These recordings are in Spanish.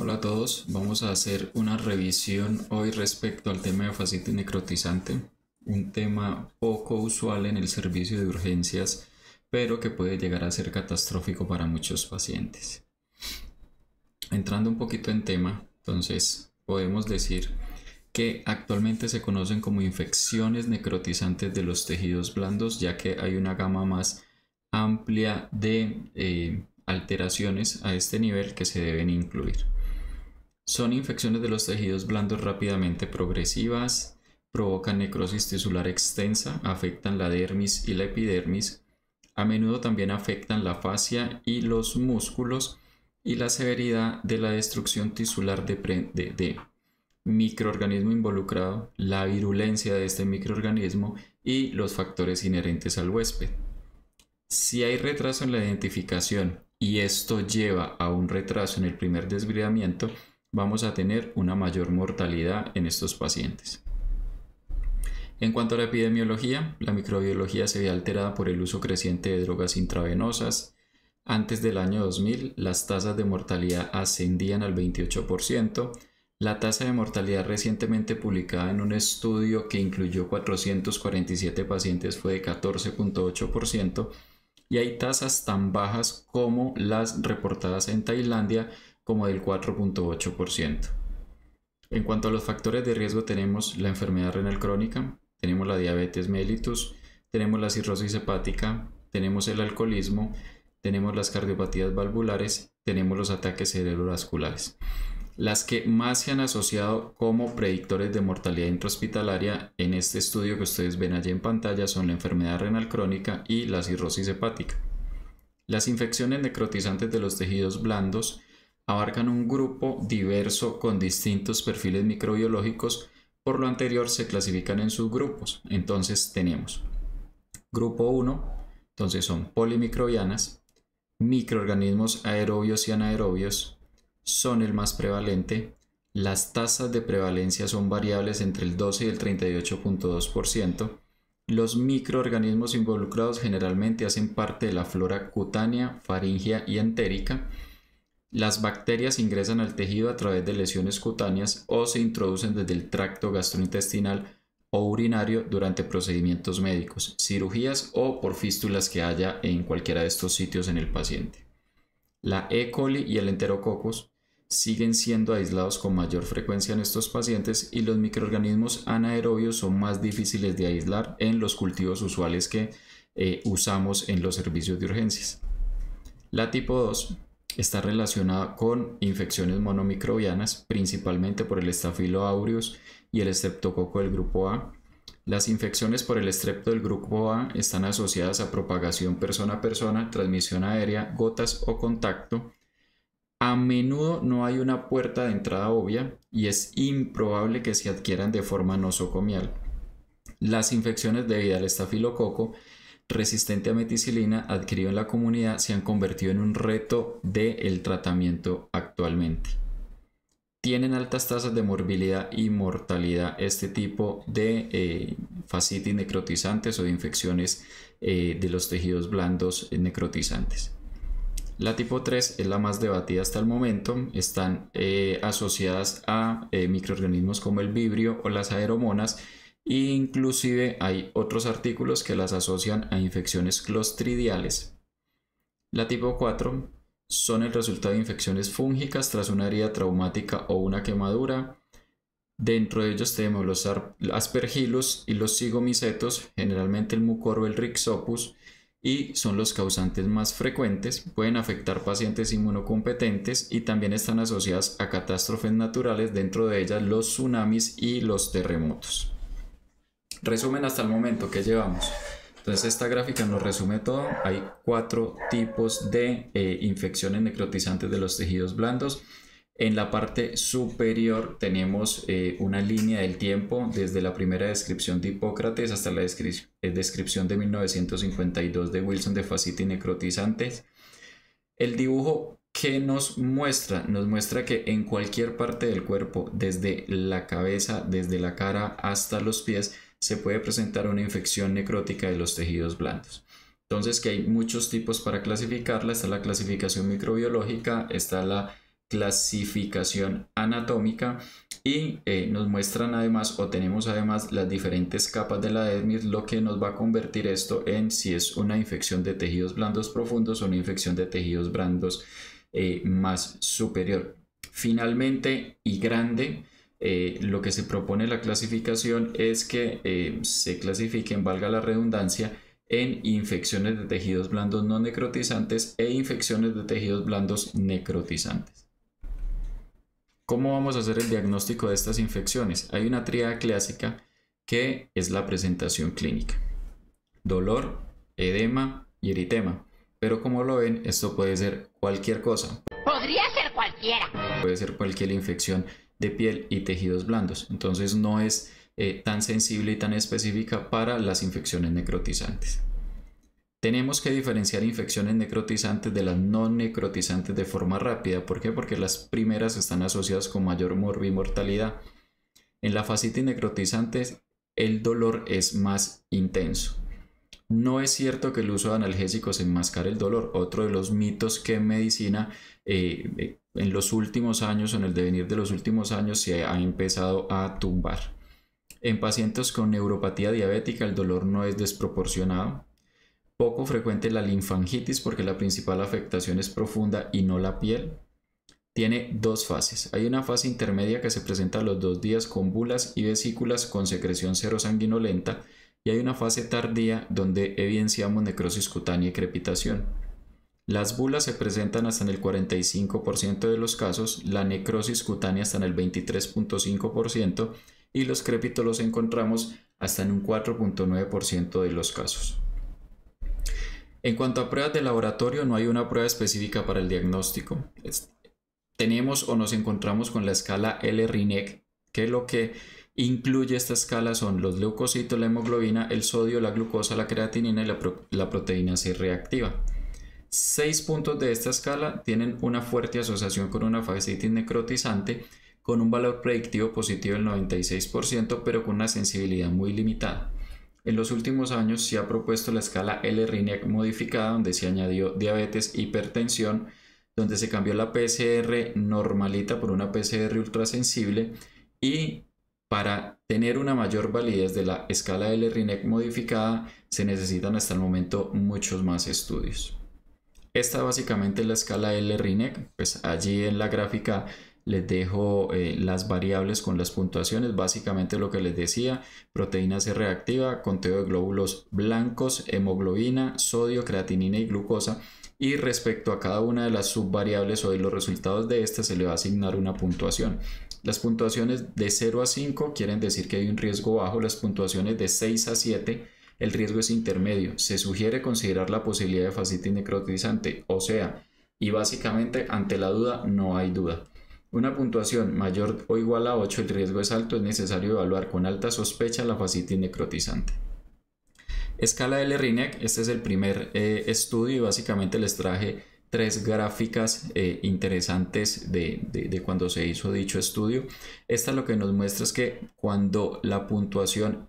Hola a todos, vamos a hacer una revisión hoy respecto al tema de fascitis necrotizante, un tema poco usual en el servicio de urgencias, pero que puede llegar a ser catastrófico para muchos pacientes. Entrando un poquito en tema, entonces podemos decir que actualmente se conocen como infecciones necrotizantes de los tejidos blandos, ya que hay una gama más amplia de alteraciones a este nivel que se deben incluir. Son infecciones de los tejidos blandos rápidamente progresivas, provocan necrosis tisular extensa, afectan la dermis y la epidermis, a menudo también afectan la fascia y los músculos, y la severidad de la destrucción tisular de microorganismo involucrado, la virulencia de este microorganismo y los factores inherentes al huésped. Si hay retraso en la identificación y esto lleva a un retraso en el primer desbridamiento, vamos a tener una mayor mortalidad en estos pacientes. En cuanto a la epidemiología, la microbiología se ve alterada por el uso creciente de drogas intravenosas. Antes del año 2000, las tasas de mortalidad ascendían al 28%. La tasa de mortalidad recientemente publicada en un estudio que incluyó 447 pacientes fue de 14.8%, y hay tasas tan bajas como las reportadas en Tailandia, como del 4.8%. En cuanto a los factores de riesgo, tenemos la enfermedad renal crónica, tenemos la diabetes mellitus, tenemos la cirrosis hepática, tenemos el alcoholismo, tenemos las cardiopatías valvulares, tenemos los ataques cerebrovasculares. Las que más se han asociado como predictores de mortalidad intrahospitalaria en este estudio que ustedes ven allí en pantalla son la enfermedad renal crónica y la cirrosis hepática. Las infecciones necrotizantes de los tejidos blandos abarcan un grupo diverso con distintos perfiles microbiológicos. Por lo anterior se clasifican en subgrupos. Entonces tenemos grupo 1, entonces son polimicrobianas, microorganismos aerobios y anaerobios son el más prevalente. Las tasas de prevalencia son variables entre el 12 y el 38.2%. Los microorganismos involucrados generalmente hacen parte de la flora cutánea, faríngea y entérica. Las bacterias ingresan al tejido a través de lesiones cutáneas o se introducen desde el tracto gastrointestinal o urinario durante procedimientos médicos, cirugías o por fístulas que haya en cualquiera de estos sitios en el paciente. La E. coli y el Enterococcus siguen siendo aislados con mayor frecuencia en estos pacientes, y los microorganismos anaerobios son más difíciles de aislar en los cultivos usuales que usamos en los servicios de urgencias. La tipo 2 está relacionada con infecciones monomicrobianas, principalmente por el Staphylo aureus y el estreptococo del grupo A. Las infecciones por el estrepto del grupo A están asociadas a propagación persona a persona, transmisión aérea, gotas o contacto. A menudo no hay una puerta de entrada obvia y es improbable que se adquieran de forma nosocomial. Las infecciones debidas al estafilococo resistente a meticilina adquirido en la comunidad se han convertido en un reto del tratamiento actualmente. Tienen altas tasas de morbilidad y mortalidad este tipo de fascitis necrotizantes o de infecciones de los tejidos blandos necrotizantes. La tipo 3 es la más debatida hasta el momento. Están asociadas a microorganismos como el vibrio o las aeromonas, e inclusive hay otros artículos que las asocian a infecciones clostridiales. La tipo 4 son el resultado de infecciones fúngicas tras una herida traumática o una quemadura. Dentro de ellos tenemos los aspergillus y los zigomycetos, generalmente el mucor, el rhixopus, y son los causantes más frecuentes. Pueden afectar pacientes inmunocompetentes y también están asociadas a catástrofes naturales, dentro de ellas los tsunamis y los terremotos. Resumen hasta el momento que llevamos. Entonces esta gráfica nos resume todo. Hay 4 tipos de infecciones necrotizantes de los tejidos blandos. En la parte superior tenemos una línea del tiempo desde la primera descripción de Hipócrates hasta la descripción de 1952 de Wilson de fascitis necrotizantes. El dibujo que nos muestra que en cualquier parte del cuerpo, desde la cabeza, desde la cara hasta los pies, se puede presentar una infección necrótica de los tejidos blandos. Entonces, que hay muchos tipos para clasificarla. Está la clasificación microbiológica, está la clasificación anatómica y nos muestran además o tenemos además las diferentes capas de la dermis, lo que nos va a convertir esto en si es una infección de tejidos blandos profundos o una infección de tejidos blandos más superior. Finalmente y grande, lo que se propone la clasificación es que se clasifiquen, valga la redundancia, en infecciones de tejidos blandos no necrotizantes e infecciones de tejidos blandos necrotizantes. ¿Cómo vamos a hacer el diagnóstico de estas infecciones? Hay una tríada clásica que es la presentación clínica: dolor, edema y eritema. Pero como lo ven, esto puede ser cualquier cosa. Podría ser cualquiera. Puede ser cualquier infección de piel y tejidos blandos. Entonces no es tan sensible y tan específica para las infecciones necrotizantes. Tenemos que diferenciar infecciones necrotizantes de las no necrotizantes de forma rápida. ¿Por qué? Porque las primeras están asociadas con mayor morbimortalidad. En la fascitis necrotizante el dolor es más intenso. No es cierto que el uso de analgésicos enmascara el dolor. Otro de los mitos que en medicina en los últimos años o en el devenir de los últimos años se ha empezado a tumbar. En pacientes con neuropatía diabética el dolor no es desproporcionado. Poco frecuente la linfangitis porque la principal afectación es profunda y no la piel. Tiene dos fases. Hay una fase intermedia que se presenta a los 2 días con bulas y vesículas con secreción serosanguinolenta, y hay una fase tardía donde evidenciamos necrosis cutánea y crepitación. Las bulas se presentan hasta en el 45% de los casos, la necrosis cutánea hasta en el 23.5% y los crépitos los encontramos hasta en un 4.9% de los casos. En cuanto a pruebas de laboratorio, no hay una prueba específica para el diagnóstico. Tenemos o nos encontramos con la escala L-RINEC, que lo que incluye esta escala son los leucocitos, la hemoglobina, el sodio, la glucosa, la creatinina y la proteína C reactiva. 6 puntos de esta escala tienen una fuerte asociación con una fascitis necrotizante, con un valor predictivo positivo del 96%, pero con una sensibilidad muy limitada. En los últimos años se ha propuesto la escala L-RINEC modificada, donde se añadió diabetes, hipertensión, donde se cambió la PCR normalita por una PCR ultrasensible, y para tener una mayor validez de la escala L-RINEC modificada se necesitan hasta el momento muchos más estudios. Esta básicamente es la escala L-RINEC. Pues allí en la gráfica les dejo las variables con las puntuaciones. Básicamente lo que les decía: proteína C reactiva, conteo de glóbulos blancos, hemoglobina, sodio, creatinina y glucosa. Y respecto a cada una de las subvariables o de los resultados de esta se le va a asignar una puntuación. Las puntuaciones de 0 a 5 quieren decir que hay un riesgo bajo. Las puntuaciones de 6 a 7 el riesgo es intermedio. Se sugiere considerar la posibilidad de fascitis necrotizante, o sea, y básicamente ante la duda no hay duda. Una puntuación mayor o igual a 8 el riesgo es alto. Es necesario evaluar con alta sospecha la fascitis necrotizante. Escala L-RINEC, este es el primer estudio y básicamente les traje 3 gráficas interesantes de cuando se hizo dicho estudio. Esta lo que nos muestra es que cuando la puntuación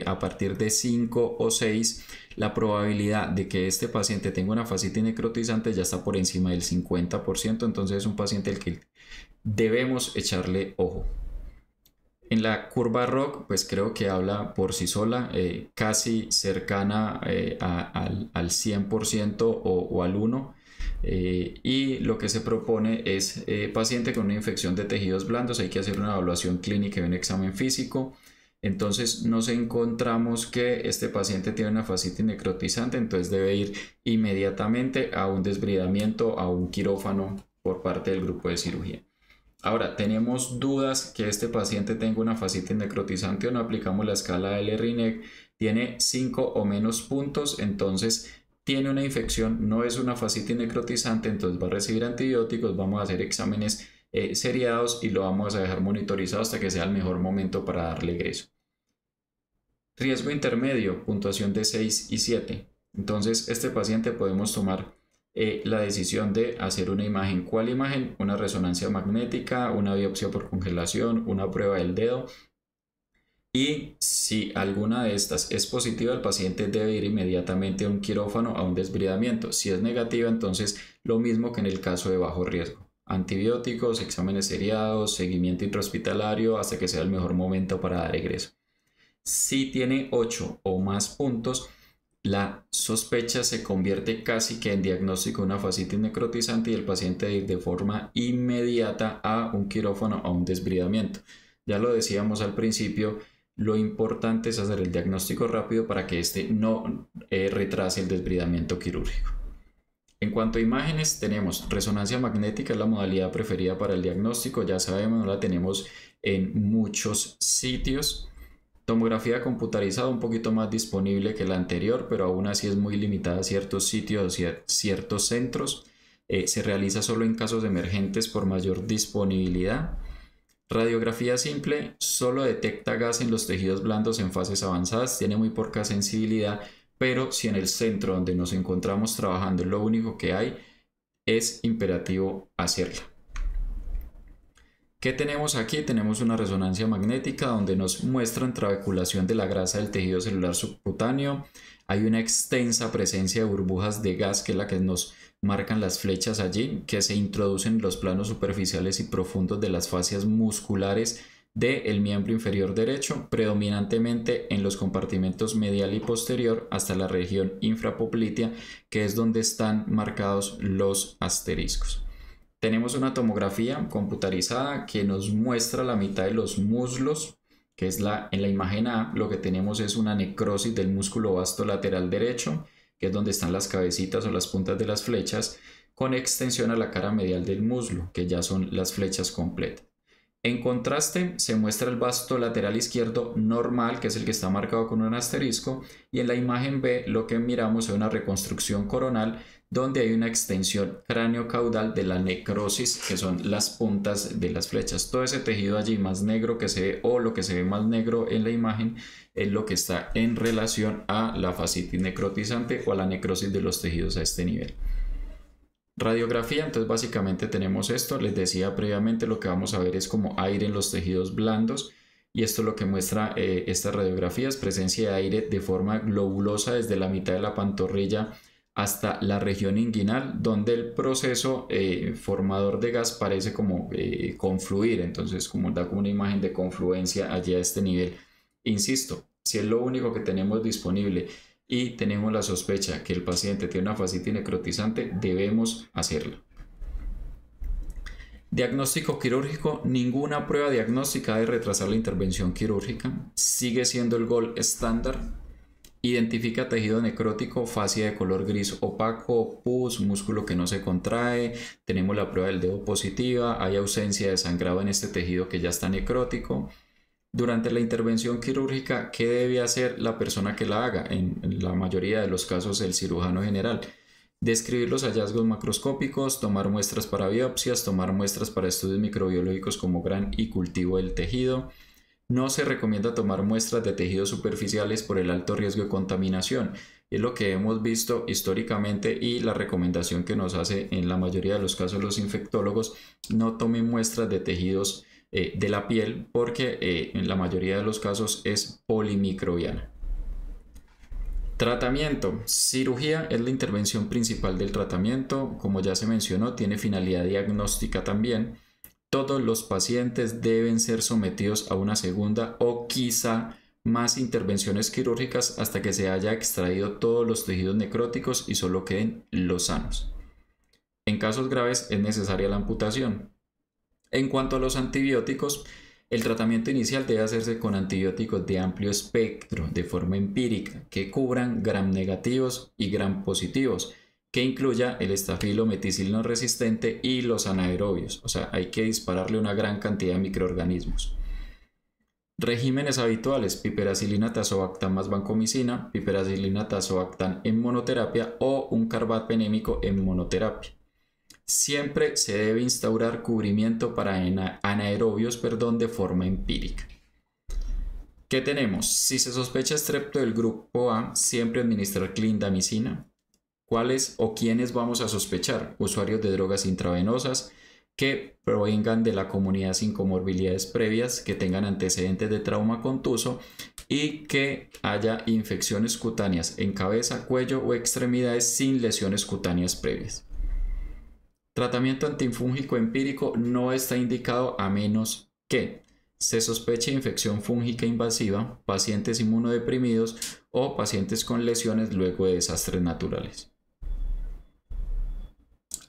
a partir de 5 o 6, la probabilidad de que este paciente tenga una fascitis necrotizante ya está por encima del 50%, entonces es un paciente al que debemos echarle ojo. En la curva ROC, pues creo que habla por sí sola, casi cercana al 100% o al 1%. Y lo que se propone es paciente con una infección de tejidos blandos, hay que hacer una evaluación clínica y un examen físico. Entonces nos encontramos que este paciente tiene una fascitis necrotizante, entonces debe ir inmediatamente a un desbridamiento, a un quirófano por parte del grupo de cirugía. Ahora, tenemos dudas que este paciente tenga una fascitis necrotizante o no, aplicamos la escala L-RINEC, tiene 5 o menos puntos, entonces tiene una infección, no es una fascitis necrotizante, entonces va a recibir antibióticos, vamos a hacer exámenes seriados y lo vamos a dejar monitorizado hasta que sea el mejor momento para darle egreso. Riesgo intermedio, puntuación de 6 y 7. Entonces, este paciente podemos tomar la decisión de hacer una imagen. ¿Cuál imagen? Una resonancia magnética, una biopsia por congelación, una prueba del dedo. Y si alguna de estas es positiva, el paciente debe ir inmediatamente a un quirófano, a un desbridamiento. Si es negativa, entonces lo mismo que en el caso de bajo riesgo. antibióticos, exámenes seriados, seguimiento intrahospitalario hasta que sea el mejor momento para dar egreso. Si tiene 8 o más puntos, la sospecha se convierte casi que en diagnóstico de una fascitis necrotizante y el paciente debe ir de forma inmediata a un quirófano o a un desbridamiento. Ya lo decíamos al principio, lo importante es hacer el diagnóstico rápido para que este no retrase el desbridamiento quirúrgico. En cuanto a imágenes, tenemos resonancia magnética, es la modalidad preferida para el diagnóstico, ya sabemos, no la tenemos en muchos sitios. Tomografía computarizada un poquito más disponible que la anterior, pero aún así es muy limitada a ciertos sitios y a ciertos centros. Se realiza solo en casos emergentes por mayor disponibilidad. Radiografía simple solo detecta gas en los tejidos blandos en fases avanzadas, tiene muy poca sensibilidad, pero si en el centro donde nos encontramos trabajando es lo único que hay, es imperativo hacerla. ¿Qué tenemos aquí? Tenemos una resonancia magnética donde nos muestra intraveculación de la grasa del tejido celular subcutáneo. Hay una extensa presencia de burbujas de gas, que es la que nos marcan las flechas allí, que se introducen en los planos superficiales y profundos de las fascias musculares del miembro inferior derecho, predominantemente en los compartimentos medial y posterior hasta la región infrapoplitea, que es donde están marcados los asteriscos. Tenemos una tomografía computarizada que nos muestra la mitad de los muslos, que es en la imagen A. Lo que tenemos es una necrosis del músculo vasto lateral derecho, que es donde están las cabecitas o las puntas de las flechas, con extensión a la cara medial del muslo, que ya son las flechas completas. En contraste, se muestra el vasto lateral izquierdo normal, que es el que está marcado con un asterisco, y en la imagen B lo que miramos es una reconstrucción coronal, donde hay una extensión cráneo-caudal de la necrosis, que son las puntas de las flechas. Todo ese tejido allí más negro que se ve, o lo que se ve más negro en la imagen, es lo que está en relación a la fascitis necrotizante o a la necrosis de los tejidos a este nivel. Radiografía, entonces básicamente tenemos esto. Les decía previamente, lo que vamos a ver es como aire en los tejidos blandos, y esto es lo que muestra estas radiografías: presencia de aire de forma globulosa desde la mitad de la pantorrilla hasta la región inguinal, donde el proceso formador de gas parece como confluir, entonces da como una imagen de confluencia allí a este nivel. Insisto, si es lo único que tenemos disponible y tenemos la sospecha que el paciente tiene una fascitis necrotizante, debemos hacerlo. Diagnóstico quirúrgico: ninguna prueba diagnóstica debe retrasar la intervención quirúrgica, sigue siendo el gold estándar. Identifica tejido necrótico, fascia de color gris opaco, pus, músculo que no se contrae, tenemos la prueba del dedo positiva, hay ausencia de sangrado en este tejido que ya está necrótico. Durante la intervención quirúrgica, ¿qué debe hacer la persona que la haga? En la mayoría de los casos, el cirujano general. Describir los hallazgos macroscópicos, tomar muestras para biopsias, tomar muestras para estudios microbiológicos como gran y cultivo del tejido. No se recomienda tomar muestras de tejidos superficiales por el alto riesgo de contaminación. Es lo que hemos visto históricamente y la recomendación que nos hace en la mayoría de los casos los infectólogos: no tomen muestras de tejidos de la piel, porque en la mayoría de los casos es polimicrobiana. Tratamiento. Cirugía es la intervención principal del tratamiento. Como ya se mencionó, tiene finalidad diagnóstica también. Todos los pacientes deben ser sometidos a una segunda o quizá más intervenciones quirúrgicas hasta que se haya extraído todos los tejidos necróticos y solo queden los sanos. En casos graves es necesaria la amputación. En cuanto a los antibióticos, el tratamiento inicial debe hacerse con antibióticos de amplio espectro, de forma empírica, que cubran gram negativos y gram positivos, que incluya el estafilo meticilino resistente y los anaerobios. O sea, hay que dispararle una gran cantidad de microorganismos. Regímenes habituales: piperacilina tazobactam más vancomicina, piperacilina tazobactam en monoterapia o un carbapenémico en monoterapia. Siempre se debe instaurar cubrimiento para anaerobios de forma empírica. ¿Qué tenemos? Si se sospecha estrepto del grupo A, siempre administrar clindamicina. ¿Cuáles o quiénes vamos a sospechar? Usuarios de drogas intravenosas que provengan de la comunidad sin comorbilidades previas, que tengan antecedentes de trauma contuso y que haya infecciones cutáneas en cabeza, cuello o extremidades sin lesiones cutáneas previas. Tratamiento antifúngico empírico no está indicado a menos que se sospeche infección fúngica invasiva, pacientes inmunodeprimidos o pacientes con lesiones luego de desastres naturales.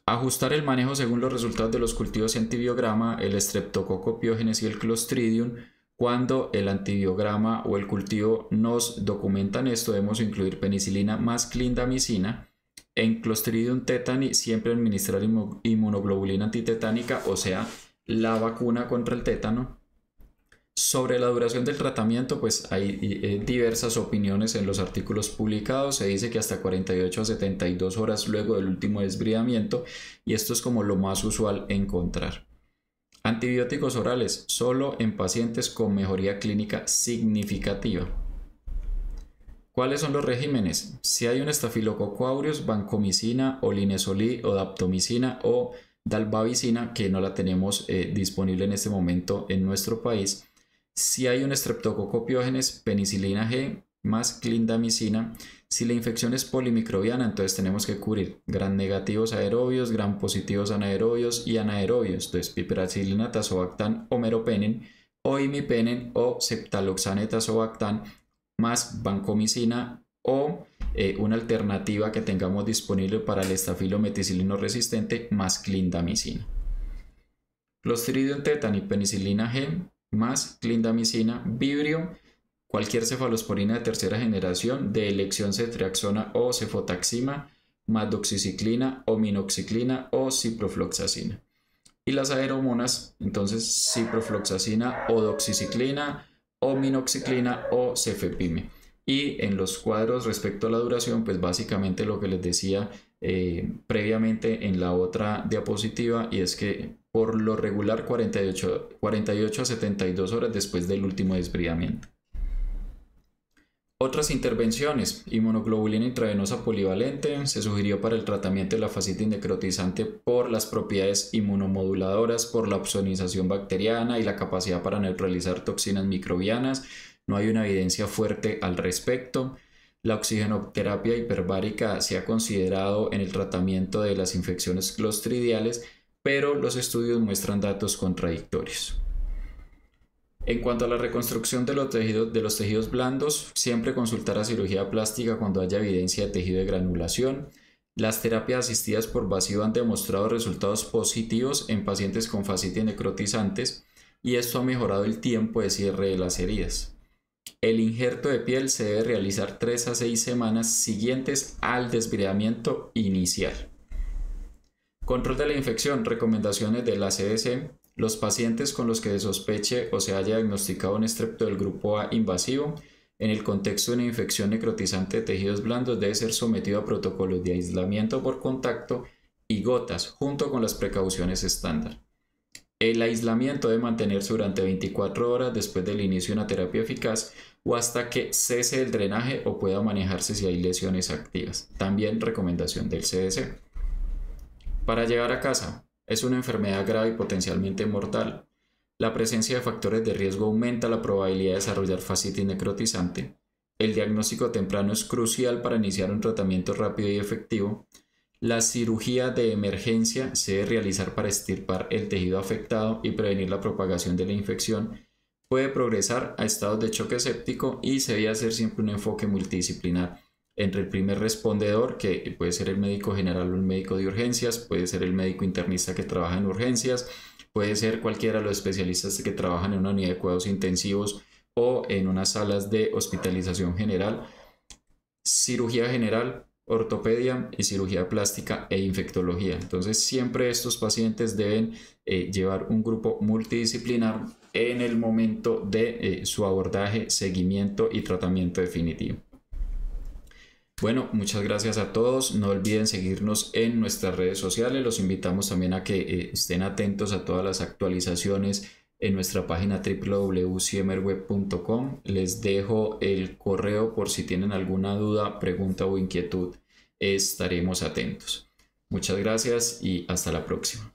Ajustar el manejo según los resultados de los cultivos y antibiograma, el Streptococcus pyogenes y el Clostridium. Cuando el antibiograma o el cultivo nos documentan esto, debemos incluir penicilina más clindamicina. En Clostridium tetani siempre administrar inmunoglobulina antitetánica, o sea, la vacuna contra el tétano. Sobre la duración del tratamiento, pues hay diversas opiniones en los artículos publicados. Se dice que hasta 48 a 72 horas luego del último desbridamiento, y esto es como lo más usual encontrar. Antibióticos orales solo en pacientes con mejoría clínica significativa. ¿Cuáles son los regímenes? Si hay un Staphylococcus aureus, vancomicina o linezolid o daptomicina o dalbavicina, que no la tenemos disponible en este momento en nuestro país. Si hay un Streptococcus pyogenes, penicilina G más clindamicina. Si la infección es polimicrobiana, entonces tenemos que cubrir gram negativos aerobios, gram positivos anaerobios y anaerobios. Entonces piperacillina, tazobactam o meropenem o imipenem o ceftaloxane tazobactam más vancomicina o una alternativa que tengamos disponible para el estafilometicilino resistente más clindamicina. Clostridium tetani, penicilina G más clindamicina, vibrio, cualquier cefalosporina de tercera generación de elección ceftriaxona o cefotaxima, más doxiciclina o minoxiclina o ciprofloxacina. Y las aeromonas, entonces ciprofloxacina o doxiciclina o minoxiclina o cefepime. Y en los cuadros respecto a la duración, pues básicamente lo que les decía previamente en la otra diapositiva, y es que por lo regular 48 a 72 horas después del último desbridamiento. Otras intervenciones: inmunoglobulina intravenosa polivalente se sugirió para el tratamiento de la fascitis necrotizante por las propiedades inmunomoduladoras, por la opsonización bacteriana y la capacidad para neutralizar toxinas microbianas. No hay una evidencia fuerte al respecto. La oxigenoterapia hiperbárica se ha considerado en el tratamiento de las infecciones clostridiales, pero los estudios muestran datos contradictorios. En cuanto a la reconstrucción de los tejidos blandos, siempre consultar a cirugía plástica cuando haya evidencia de tejido de granulación. Las terapias asistidas por vacío han demostrado resultados positivos en pacientes con fascitis necrotizantes, y esto ha mejorado el tiempo de cierre de las heridas. El injerto de piel se debe realizar 3 a 6 semanas siguientes al desbridamiento inicial. Control de la infección. Recomendaciones de la CDC. Los pacientes con los que se sospeche o se haya diagnosticado un estrepto del grupo A invasivo en el contexto de una infección necrotizante de tejidos blandos debe ser sometido a protocolos de aislamiento por contacto y gotas junto con las precauciones estándar. El aislamiento debe mantenerse durante 24 horas después del inicio de una terapia eficaz o hasta que cese el drenaje o pueda manejarse si hay lesiones activas. También recomendación del CDC. Para llegar a casa, es una enfermedad grave y potencialmente mortal. La presencia de factores de riesgo aumenta la probabilidad de desarrollar fascitis necrotizante. El diagnóstico temprano es crucial para iniciar un tratamiento rápido y efectivo. La cirugía de emergencia se debe realizar para extirpar el tejido afectado y prevenir la propagación de la infección. Puede progresar a estados de choque séptico y se debe hacer siempre un enfoque multidisciplinar entre el primer respondedor, que puede ser el médico general o el médico de urgencias, puede ser el médico internista que trabaja en urgencias, puede ser cualquiera de los especialistas que trabajan en una unidad de cuidados intensivos o en unas salas de hospitalización general, cirugía general, ortopedia y cirugía plástica e infectología. Entonces siempre estos pacientes deben llevar un grupo multidisciplinar en el momento de su abordaje, seguimiento y tratamiento definitivo. Bueno, muchas gracias a todos. No olviden seguirnos en nuestras redes sociales. Los invitamos también a que estén atentos a todas las actualizaciones en nuestra página www.ciemerweb.com. Les dejo el correo por si tienen alguna duda, pregunta o inquietud. Estaremos atentos. Muchas gracias y hasta la próxima.